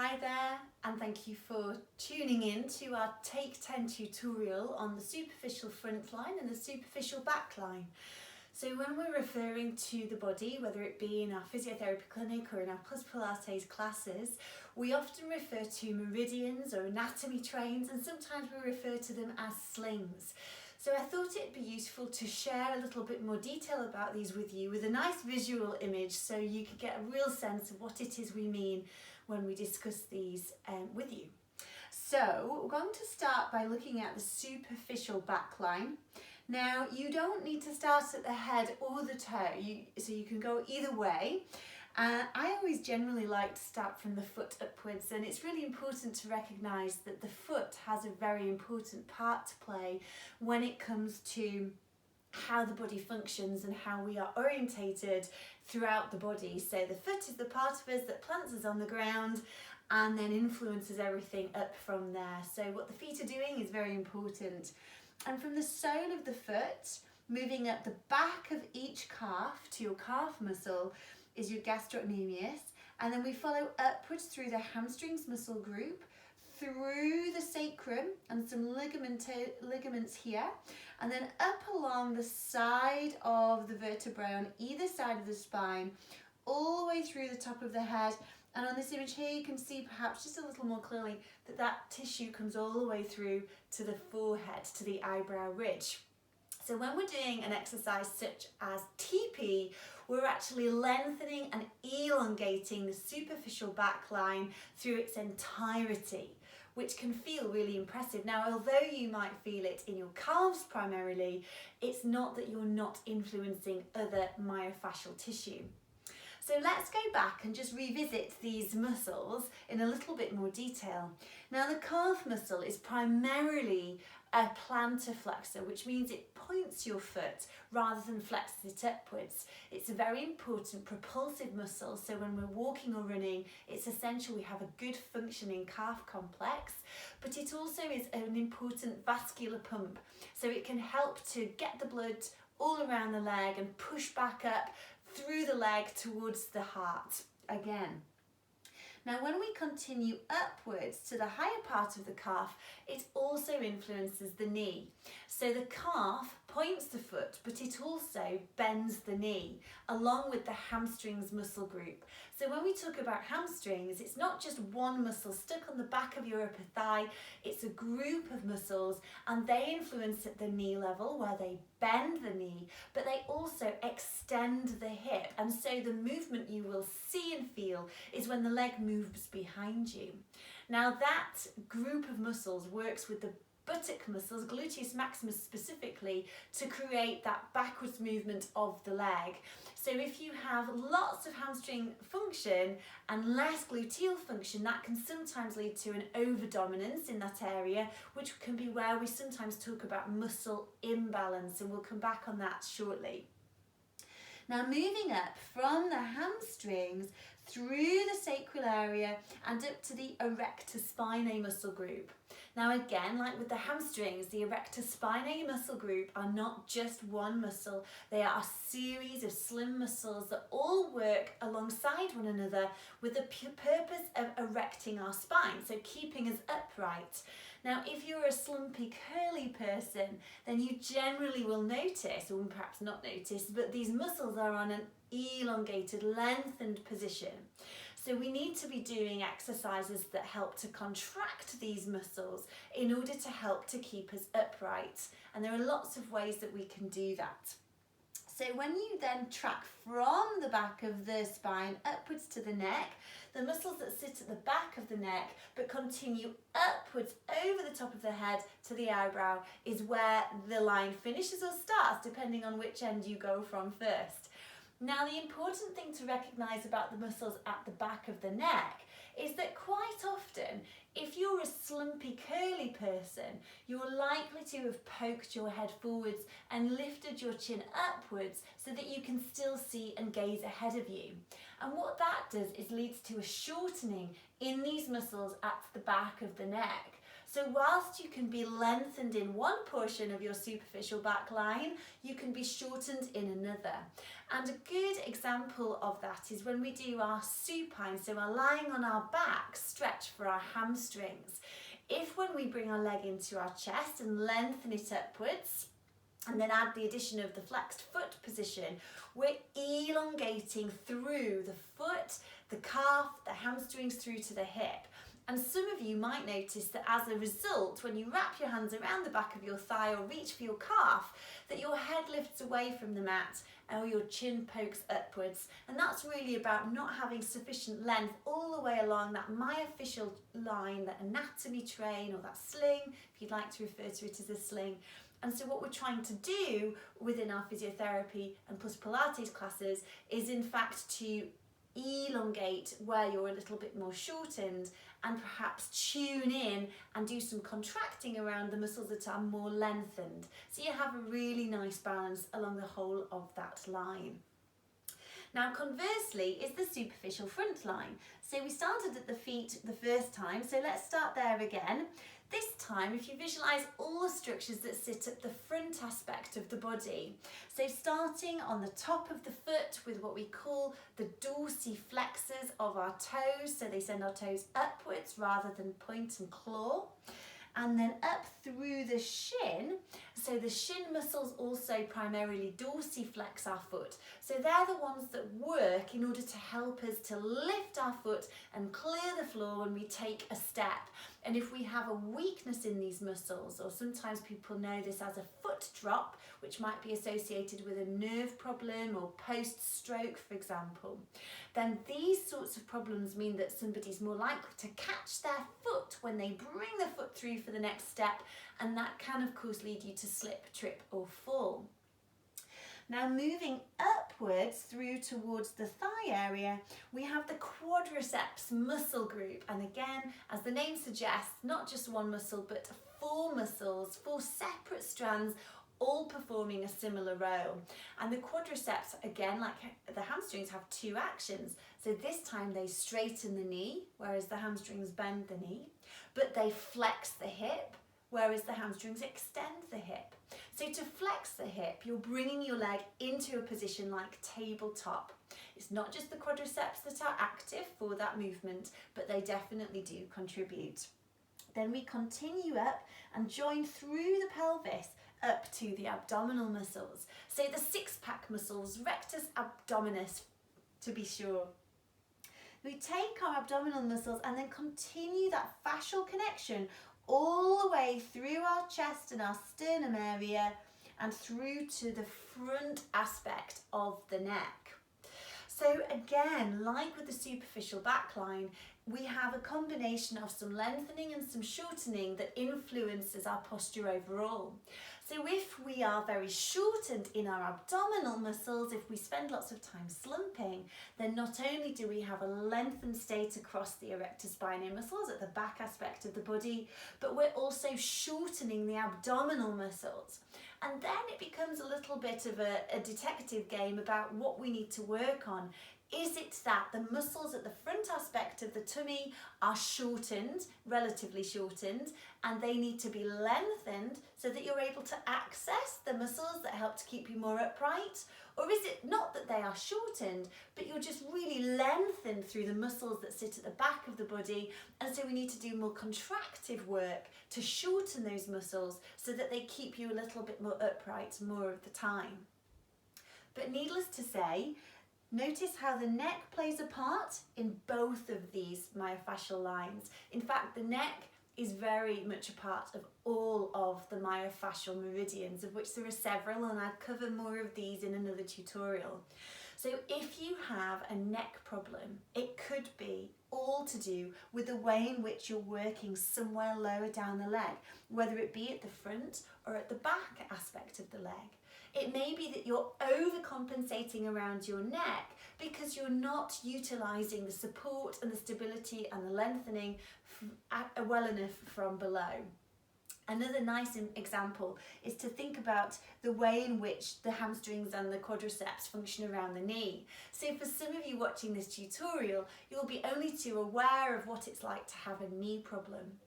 Hi there, and thank you for tuning in to our Take 10 tutorial on the superficial front line and the superficial back line. So when we're referring to the body, whether it be in our physiotherapy clinic or in our plus Pilates classes, we often refer to meridians or anatomy trains, and sometimes we refer to them as slings. So I thought it'd be useful to share a little bit more detail about these with you with a nice visual image so you could get a real sense of what it is we mean when we discuss these with you. So we're going to start by looking at the superficial back line. Now you don't need to start at the head or the toe, so you can go either way. I always generally like to start from the foot upwards, and it's really important to recognise that the foot has a very important part to play when it comes to how the body functions and how we are orientated throughout the body. So the foot is the part of us that plants us on the ground and then influences everything up from there. So what the feet are doing is very important. And from the sole of the foot, moving up the back of each calf to your calf muscle is your gastrocnemius, and then we follow upwards through the hamstrings muscle group, through the sacrum and some ligaments here, and then up along the side of the vertebrae on either side of the spine, all the way through the top of the head. And on this image here, you can see perhaps just a little more clearly that that tissue comes all the way through to the forehead, to the eyebrow ridge. So when we're doing an exercise such as TP, we're actually lengthening and elongating the superficial back line through its entirety, which can feel really impressive. Now, although you might feel it in your calves primarily, it's not that you're not influencing other myofascial tissue. So let's go back and just revisit these muscles in a little bit more detail. Now, the calf muscle is primarily a plantar flexor, which means it points your foot rather than flexes it upwards. It's a very important propulsive muscle, so when we're walking or running, it's essential we have a good functioning calf complex, but it also is an important vascular pump, so it can help to get the blood all around the leg and push back up through the leg towards the heart again. Now, when we continue upwards to the higher part of the calf, it also influences the knee. So the calf points the foot, but it also bends the knee, along with the hamstrings muscle group. So when we talk about hamstrings, it's not just one muscle stuck on the back of your upper thigh, it's a group of muscles, and they influence at the knee level where they bend the knee, but they also extend the hip. And so the movement you will see and feel is when the leg moves behind you. Now that group of muscles works with the buttock muscles, gluteus maximus specifically, to create that backwards movement of the leg. So if you have lots of hamstring function and less gluteal function, that can sometimes lead to an overdominance in that area, which can be where we sometimes talk about muscle imbalance, and we'll come back on that shortly. Now, moving up from the hamstrings through the sacral area and up to the erector spinae muscle group. Now again, like with the hamstrings, the erector spinae muscle group are not just one muscle, they are a series of slim muscles that all work alongside one another with the purpose of erecting our spine, so keeping us upright. Now, if you're a slumpy, curly person, then you generally will notice, or perhaps not notice, but these muscles are on an elongated, lengthened position. So we need to be doing exercises that help to contract these muscles in order to help to keep us upright. And there are lots of ways that we can do that. So when you then track from the back of the spine upwards to the neck, the muscles that sit at the back of the neck but continue upwards over the top of the head to the eyebrow is where the line finishes or starts, depending on which end you go from first. Now, the important thing to recognise about the muscles at the back of the neck is that quite often, if you're a slumpy, curly person, you're likely to have poked your head forwards and lifted your chin upwards so that you can still see and gaze ahead of you. And what that does is leads to a shortening in these muscles at the back of the neck. So whilst you can be lengthened in one portion of your superficial back line, you can be shortened in another. And a good example of that is when we do our supine, so our lying on our back stretch for our hamstrings. If when we bring our leg into our chest and lengthen it upwards, and then add the addition of the flexed foot position, we're elongating through the foot, the calf, the hamstrings through to the hip. And some of you might notice that as a result, when you wrap your hands around the back of your thigh or reach for your calf, that your head lifts away from the mat or your chin pokes upwards. And that's really about not having sufficient length all the way along that myofascial line, that anatomy train or that sling, if you'd like to refer to it as a sling. And so what we're trying to do within our physiotherapy and plus Pilates classes is in fact to elongate where you're a little bit more shortened and perhaps tune in and do some contracting around the muscles that are more lengthened. So you have a really nice balance along the whole of that line. Now conversely is the superficial front line. So we started at the feet the first time, so let's start there again. This time, if you visualise all the structures that sit at the front aspect of the body, so starting on the top of the foot with what we call the dorsiflexors of our toes, so they send our toes upwards rather than point and claw, and then up through the shin, so the shin muscles also primarily dorsiflex our foot, so they're the ones that work in order to help us to lift our foot and clear the floor when we take a step. And if we have a weakness in these muscles, or sometimes people know this as a foot drop, which might be associated with a nerve problem or post-stroke, for example, then these sorts of problems mean that somebody's more likely to catch their foot when they bring the foot through for the next step, and that can of course lead you to slip, trip or fall. Now moving upwards through towards the thigh area, we have the quadriceps muscle group. And again, as the name suggests, not just one muscle, but 4 muscles, 4 separate strands, all performing a similar role. And the quadriceps, again, like the hamstrings, have 2 actions. So this time they straighten the knee, whereas the hamstrings bend the knee, but they flex the hip, whereas the hamstrings extend the hip. So to flex the hip, you're bringing your leg into a position like tabletop. It's not just the quadriceps that are active for that movement, but they definitely do contribute. Then we continue up and join through the pelvis up to the abdominal muscles. So the 6-pack muscles, rectus abdominis to be sure. We take our abdominal muscles and then continue that fascial connection all the way through our chest and our sternum area and through to the front aspect of the neck. So again, like with the superficial back line, we have a combination of some lengthening and some shortening that influences our posture overall. So if we are very shortened in our abdominal muscles, if we spend lots of time slumping, then not only do we have a lengthened state across the erector spinae muscles at the back aspect of the body, but we're also shortening the abdominal muscles. And then it becomes a little bit of a detective game about what we need to work on. Is it that the muscles at the front aspect of the tummy are shortened, relatively shortened, and they need to be lengthened so that you're able to access the muscles that help to keep you more upright? Or is it not that they are shortened, but you're just really lengthened through the muscles that sit at the back of the body, and so we need to do more contractive work to shorten those muscles so that they keep you a little bit more upright more of the time? But needless to say, notice how the neck plays a part in both of these myofascial lines. In fact, the neck is very much a part of all of the myofascial meridians, of which there are several, and I'll cover more of these in another tutorial. So if you have a neck problem, it could be all to do with the way in which you're working somewhere lower down the leg, whether it be at the front or at the back aspect of the leg. It may be that you're overcompensating around your neck because you're not utilising the support and the stability and the lengthening well enough from below. Another nice example is to think about the way in which the hamstrings and the quadriceps function around the knee. So for some of you watching this tutorial, you'll be only too aware of what it's like to have a knee problem.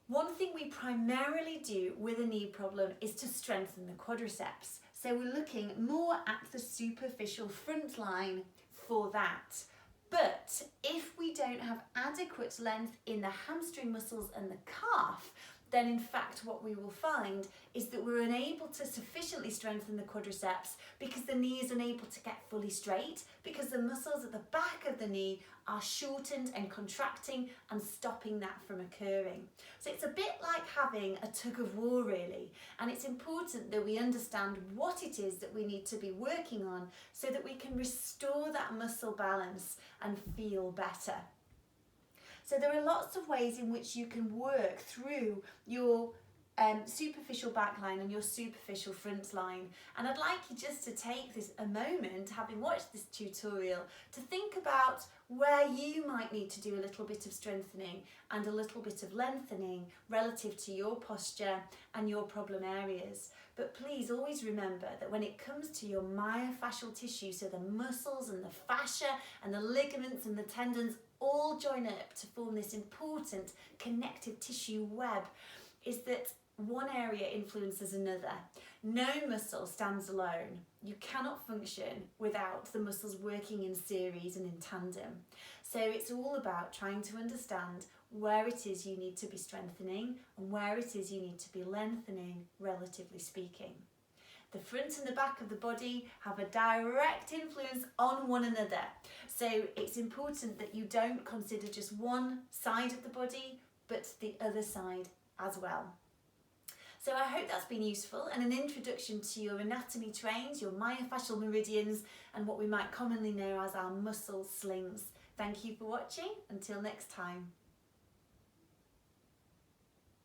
One thing we primarily do with a knee problem is to strengthen the quadriceps. So we're looking more at the superficial front line for that. But if we don't have adequate length in the hamstring muscles and the calf, then in fact what we will find is that we're unable to sufficiently strengthen the quadriceps because the knee is unable to get fully straight, because the muscles at the back of the knee are shortened and contracting and stopping that from occurring. So it's a bit like having a tug of war really, and it's important that we understand what it is that we need to be working on so that we can restore that muscle balance and feel better. So there are lots of ways in which you can work through your superficial backline and your superficial front line. And I'd like you just to take a moment, having watched this tutorial, to think about where you might need to do a little bit of strengthening and a little bit of lengthening relative to your posture and your problem areas. But please always remember that when it comes to your myofascial tissue, so the muscles and the fascia and the ligaments and the tendons all join up to form this important connective tissue web, is that one area influences another. No muscle stands alone. You cannot function without the muscles working in series and in tandem. So it's all about trying to understand where it is you need to be strengthening and where it is you need to be lengthening, relatively speaking. The front and the back of the body have a direct influence on one another. So it's important that you don't consider just one side of the body, but the other side as well. So I hope that's been useful and an introduction to your anatomy trains, your myofascial meridians, and what we might commonly know as our muscle slings. Thank you for watching. Until next time.